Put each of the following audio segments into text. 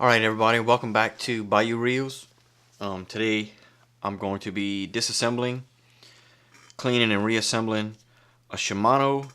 Alright everybody, welcome back to Bayou Reels. Today I'm going to be disassembling, cleaning and reassembling a Shimano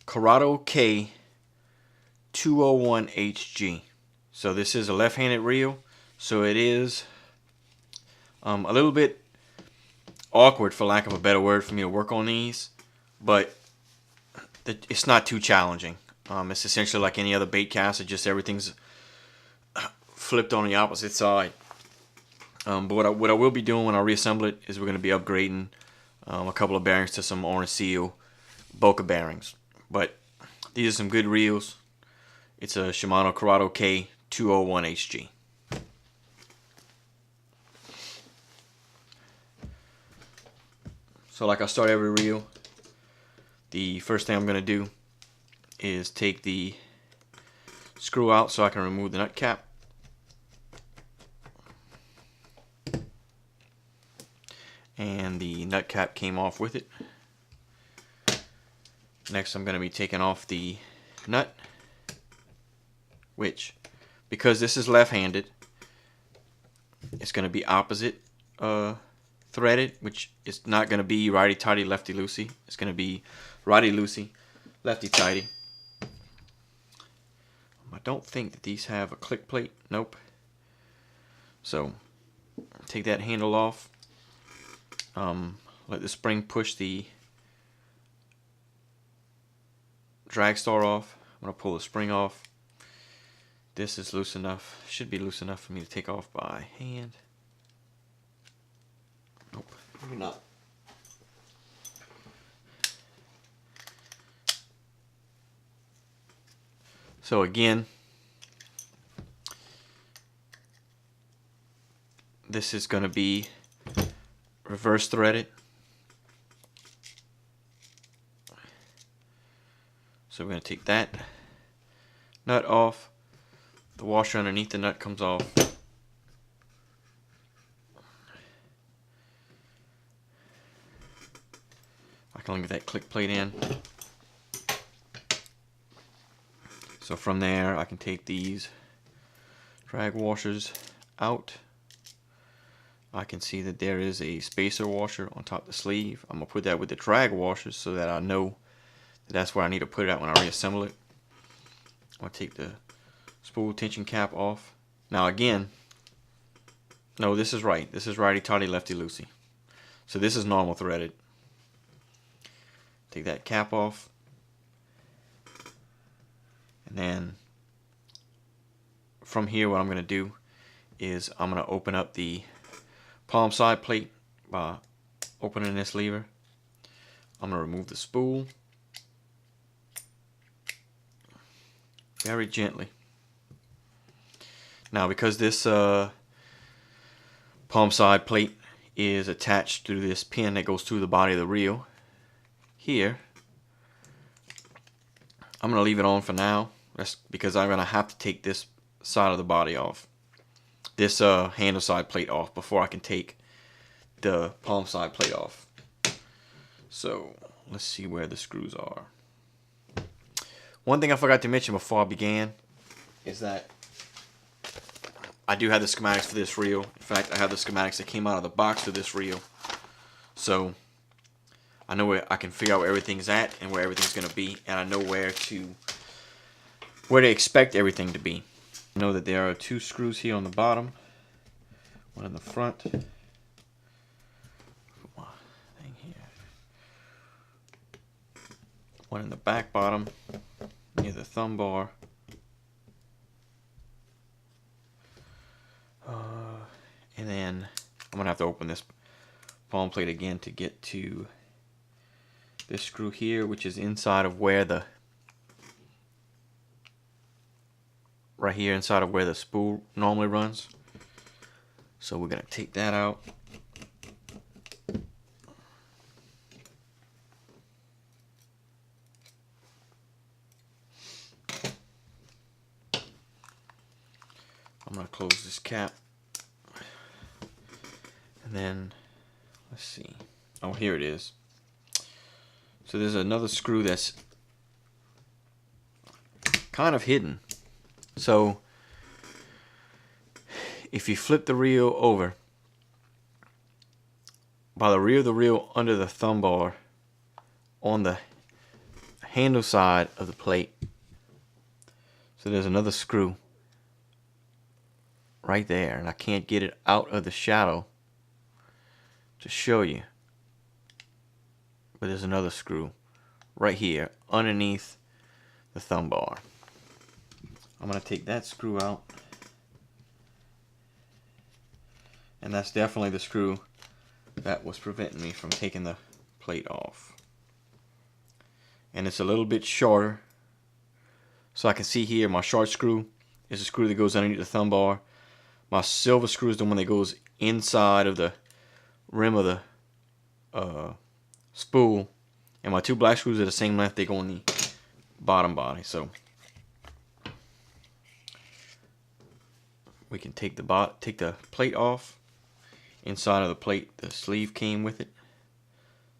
Curado K 201HG. So this is a left-handed reel, so it is a little bit awkward, for lack of a better word, for me to work on these, but it's not too challenging. It's essentially like any other bait caster, just everything's flipped on the opposite side. But what I will be doing when I reassemble it is we're going to be upgrading a couple of bearings to some orange seal Boca bearings. But these are some good reels. It's a Shimano Curado K 201HG. So like I start every reel, the first thing I'm going to do is take the screw out so I can remove the nut cap. And the nut cap came off with it. Next I'm going to be taking off the nut, which, because this is left-handed, it's going to be opposite threaded, which is not going to be righty-tighty, lefty-loosey. It's going to be righty-loosey, lefty-tighty. I don't think that these have a click plate. Nope. So take that handle off. Let the spring push the drag star off. I'm going to pull the spring off. This is loose enough, should be loose enough for me to take off by hand. Nope, maybe not. So again, this is going to be reverse threaded. So we're going to take that nut off. The washer underneath the nut comes off. I can get that click plate in. So from there I can take these drag washers out. I can see that there is a spacer washer on top of the sleeve. I'm going to put that with the drag washers so that I know that that's where I need to put it at when I reassemble it. I'm going to take the spool tension cap off. Now again, no, this is right. This is righty-tighty, lefty-loosey. So this is normal threaded. Take that cap off. And then from here what I'm going to do is I'm going to open up the palm side plate by opening this lever. I'm going to remove the spool very gently. Now because this palm side plate is attached to this pin that goes through the body of the reel here, I'm going to leave it on for now. That's because I'm going to have to take this side of the body off, this handle side plate off, before I can take the palm side plate off. So let's see where the screws are. One thing I forgot to mention before I began is that I do have the schematics for this reel. In fact, I have the schematics that came out of the box for this reel. So I know where I can figure out where everything's at and where everything's going to be, and I know where to expect everything to be. I know that there are two screws here on the bottom, one in the front, one in the back bottom near the thumb bar, and then I'm gonna have to open this palm plate again to get to this screw here, which is inside of where the right here inside of where the spool normally runs. So we're gonna take that out. I'm gonna close this cap, and then let's see. Oh, here it is. So there's another screw that's kind of hidden. So if you flip the reel over, by the rear of the reel under the thumb bar on the handle side of the plate, so there's another screw right there, and I can't get it out of the shadow to show you, but there's another screw right here underneath the thumb bar. I'm going to take that screw out, and that's definitely the screw that was preventing me from taking the plate off. And it's a little bit shorter, so I can see here my short screw is the screw that goes underneath the thumb bar. My silver screw is the one that goes inside of the rim of the spool, and my two black screws are the same length. They go on the bottom body. So we can take the plate off. Inside of the plate, the sleeve came with it,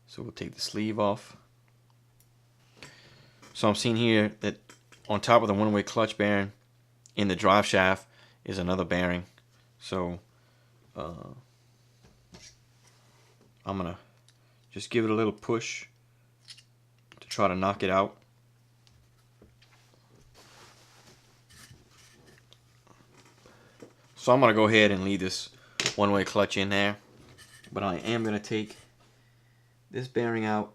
so we'll take the sleeve off. So I'm seeing here that on top of the one-way clutch bearing in the drive shaft is another bearing. So I'm gonna just give it a little push to try to knock it out. So I'm gonna go ahead and leave this one-way clutch in there, but I am gonna take this bearing out,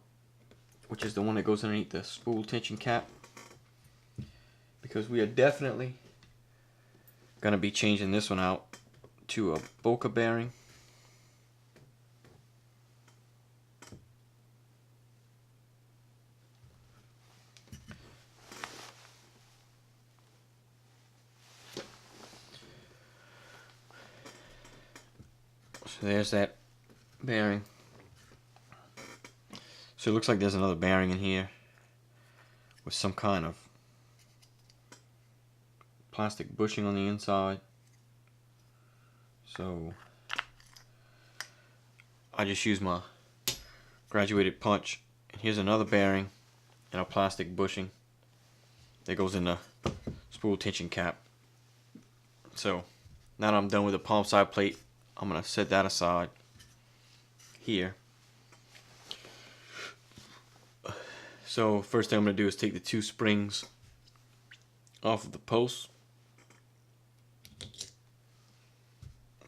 which is the one that goes underneath the spool tension cap, because we are definitely gonna be changing this one out to a Boca bearing. So there's that bearing. So it looks like there's another bearing in here with some kind of plastic bushing on the inside. So I just use my graduated punch, and here's another bearing and a plastic bushing that goes in the spool tension cap. So now that I'm done with the palm side plate, I'm going to set that aside here. So first thing I'm going to do is take the two springs off of the post,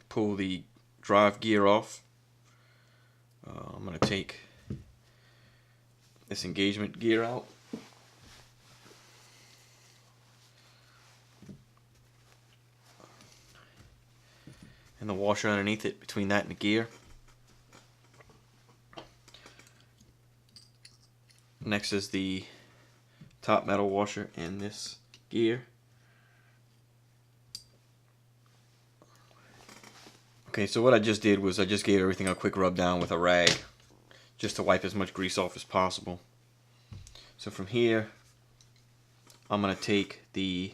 pull the drive gear off. I'm going to take this engagement gear out. And the washer underneath it, between that and the gear. Next is the top metal washer and this gear. Okay, so what I just did was I just gave everything a quick rub down with a rag, just to wipe as much grease off as possible. So from here, I'm going to take the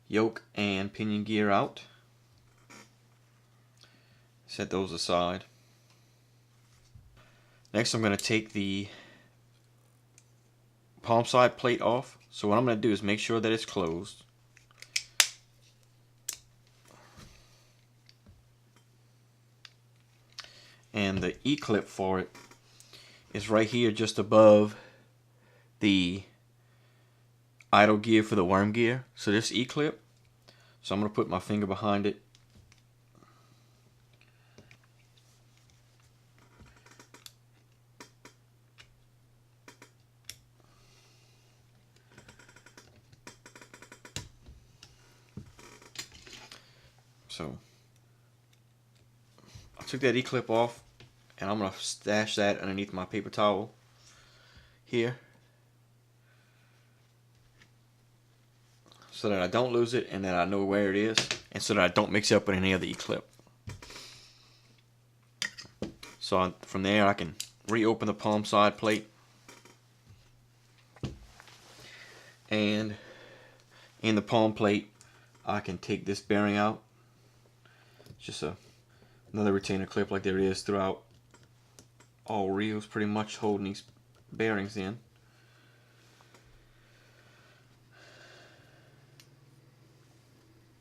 yoke and pinion gear out. Set those aside. Next, I'm going to take the palm side plate off. So what I'm going to do is make sure that it's closed. And the E-clip for it is right here just above the idle gear for the worm gear. So this E-clip, so I'm going to put my finger behind it. So I took that E-clip off, and I'm going to stash that underneath my paper towel here, so that I don't lose it and that I know where it is, and so that I don't mix it up with any other E-clip. So from there I can reopen the palm side plate, and in the palm plate I can take this bearing out. It's just another retainer clip like there is throughout all reels, pretty much holding these bearings in.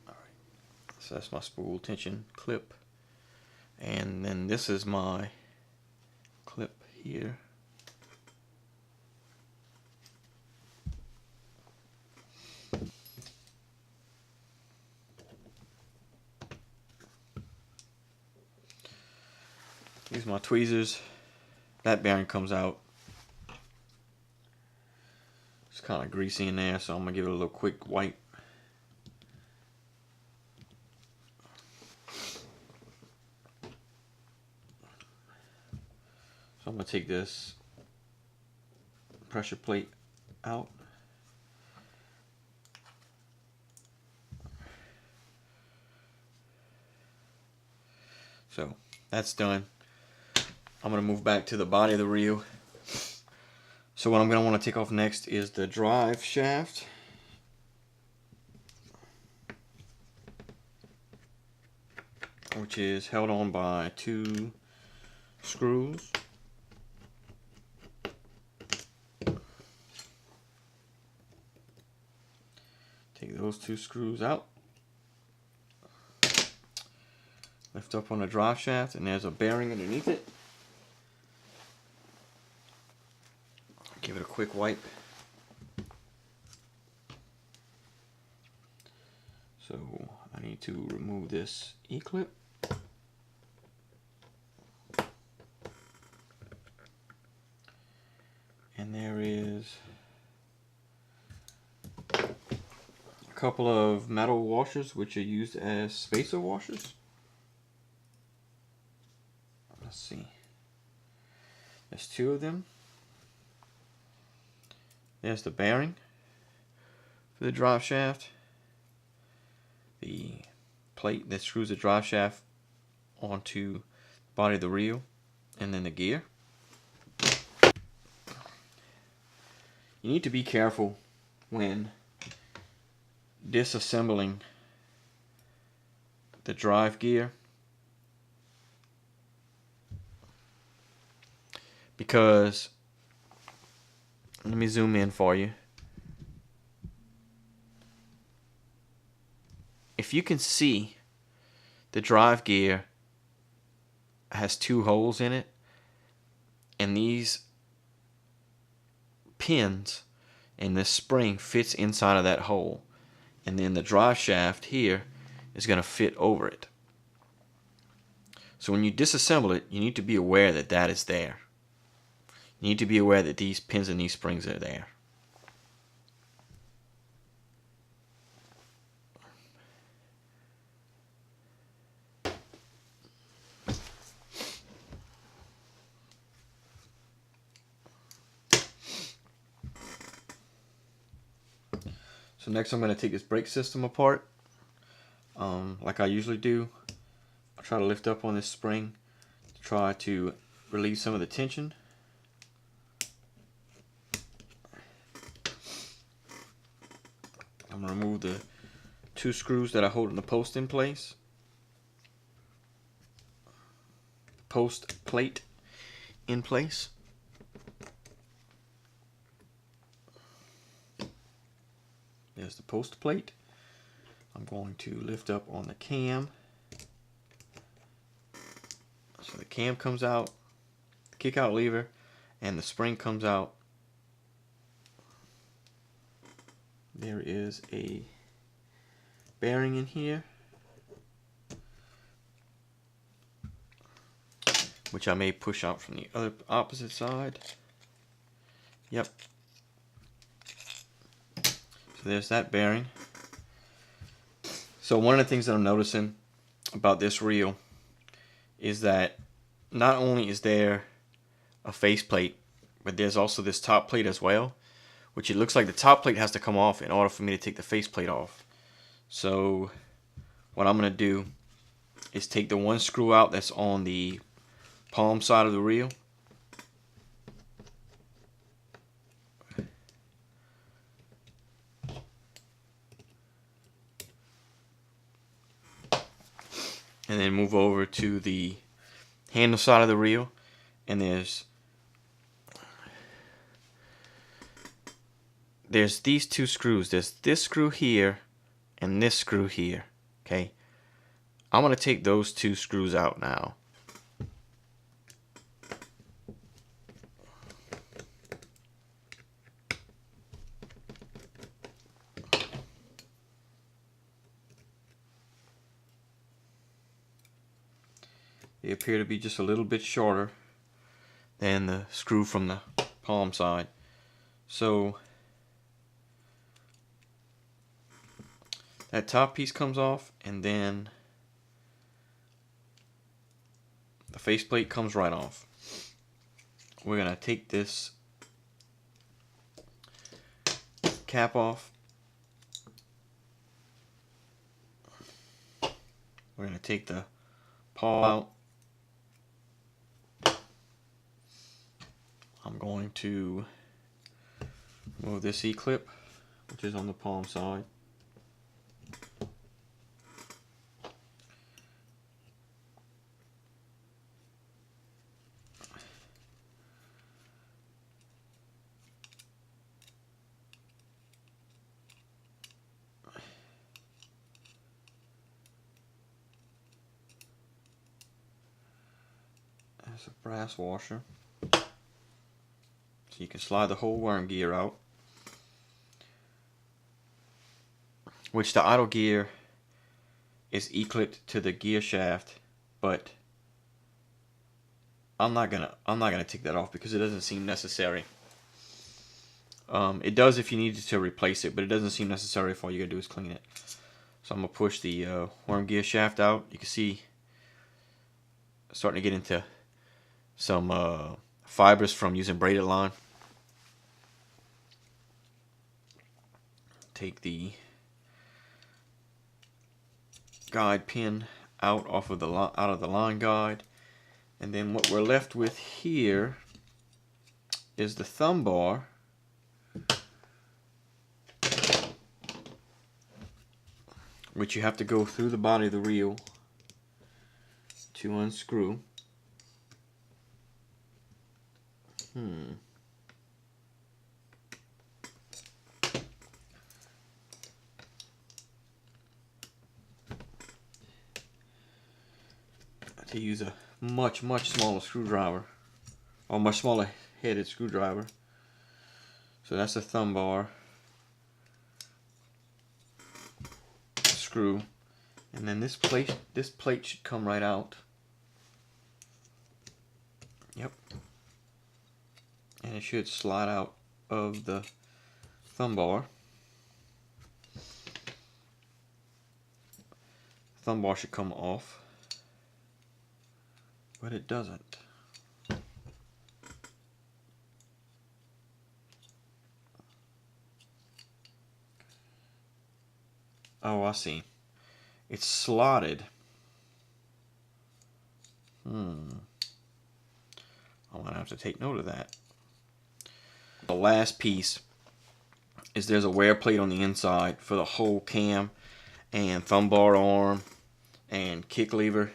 Alright, So that's my spool tension clip. And then this is my clip here. These are my tweezers. That bearing comes out. It's kind of greasy in there, so I'm going to give it a little quick wipe. So I'm going to take this pressure plate out. So that's done. I'm going to move back to the body of the reel. So what I'm going to want to take off next is the drive shaft. Which is held on by 2 screws. Take those 2 screws out. Lift up on the drive shaft, and there's a bearing underneath it. Give it a quick wipe. So I need to remove this E-clip. And there is a couple of metal washers which are used as spacer washers. Let's see. There's 2 of them. There's the bearing for the drive shaft, the plate that screws the drive shaft onto the body of the reel, and then the gear. You need to be careful when disassembling the drive gear, because let me zoom in for you. If you can see, the drive gear has 2 holes in it, and these pins and this spring fits inside of that hole, and then the drive shaft here is going to fit over it. So when you disassemble it, you need to be aware that that is there. You need to be aware that these pins and these springs are there. So next I'm going to take this brake system apart. Like I usually do, I'll try to lift up on this spring to try to relieve some of the tension. I'm going to remove the 2 screws that are holding the post in place. Post plate in place. There's the post plate. I'm going to lift up on the cam. So the cam comes out, the kick out lever, and the spring comes out. There is a bearing in here, which I may push out from the other opposite side. Yep. So there's that bearing. So one of the things that I'm noticing about this reel is that not only is there a faceplate, but there's also this top plate as well, which it looks like the top plate has to come off in order for me to take the faceplate off. So what I'm going to do is take the 1 screw out that's on the palm side of the reel. And then move over to the handle side of the reel, and there's these 2 screws. There's this screw here and this screw here. Okay, I'm going to take those 2 screws out now. They appear to be just a little bit shorter than the screw from the palm side. So that top piece comes off, and then the faceplate comes right off. We're going to take this cap off. We're going to take the pawl out. I'm going to remove this E-clip, which is on the palm side. There's a brass washer. So you can slide the whole worm gear out, which the idle gear is E-clipped to the gear shaft, but I'm not gonna take that off because it doesn't seem necessary. It does if you needed to replace it, but it doesn't seem necessary if all you gotta do is clean it. So I'm gonna push the worm gear shaft out. You can see starting to get into some fibers from using braided line. Take the guide pin out of the line guide, and then what we're left with here is the thumb bar, which you have to go through the body of the reel to unscrew. To use a much smaller screwdriver, or much smaller headed screwdriver. So that's the thumb bar screw, and then this plate should come right out. Yep, and it should slide out of the thumb bar. Thumb bar should come off, but it doesn't. Oh, I see. It's slotted. I'm gonna have to take note of that. The last piece is there's a wear plate on the inside for the whole cam and thumb bar arm and kick lever.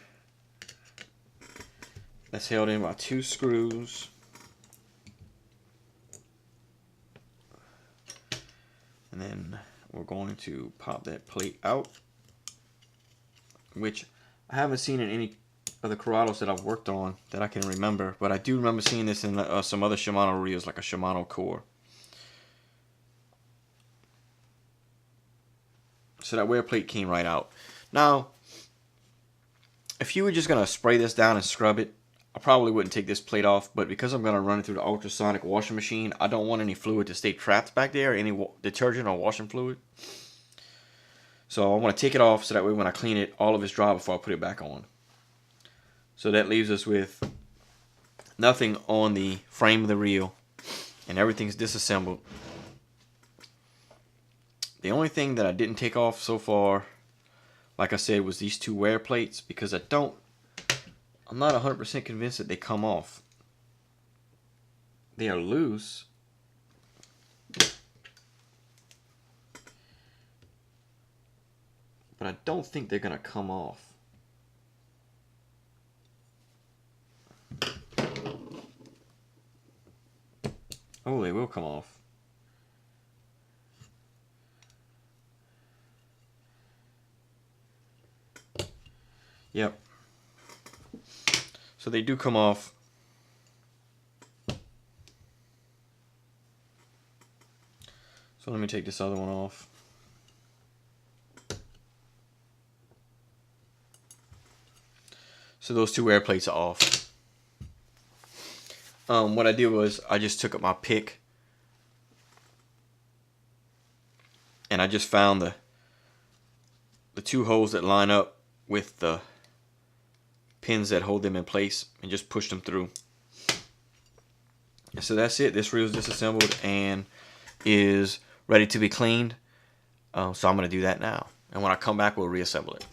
That's held in by 2 screws. And then we're going to pop that plate out, which I haven't seen in any of the Curados that I've worked on that I can remember, but I do remember seeing this in some other Shimano reels, like a Shimano Core. So that wear plate came right out. Now, if you were just going to spray this down and scrub it, I probably wouldn't take this plate off, but because I'm going to run it through the ultrasonic washing machine, I don't want any fluid to stay trapped back there, any detergent or washing fluid. So I want to take it off so that way when I clean it, all of it's dry before I put it back on. So that leaves us with nothing on the frame of the reel, and everything's disassembled. The only thing that I didn't take off so far, like I said, was these 2 wear plates, because I'm not 100% convinced that they come off. They are loose, but I don't think they're going to come off. Oh, they will come off. Yep. So they do come off. So let me take this other one off. So those two air plates are off. What I did was I just took up my pick and I just found the two holes that line up with the pins that hold them in place and just pushed them through. And so that's it. This reel is disassembled and is ready to be cleaned. So I'm going to do that now. And when I come back, we'll reassemble it.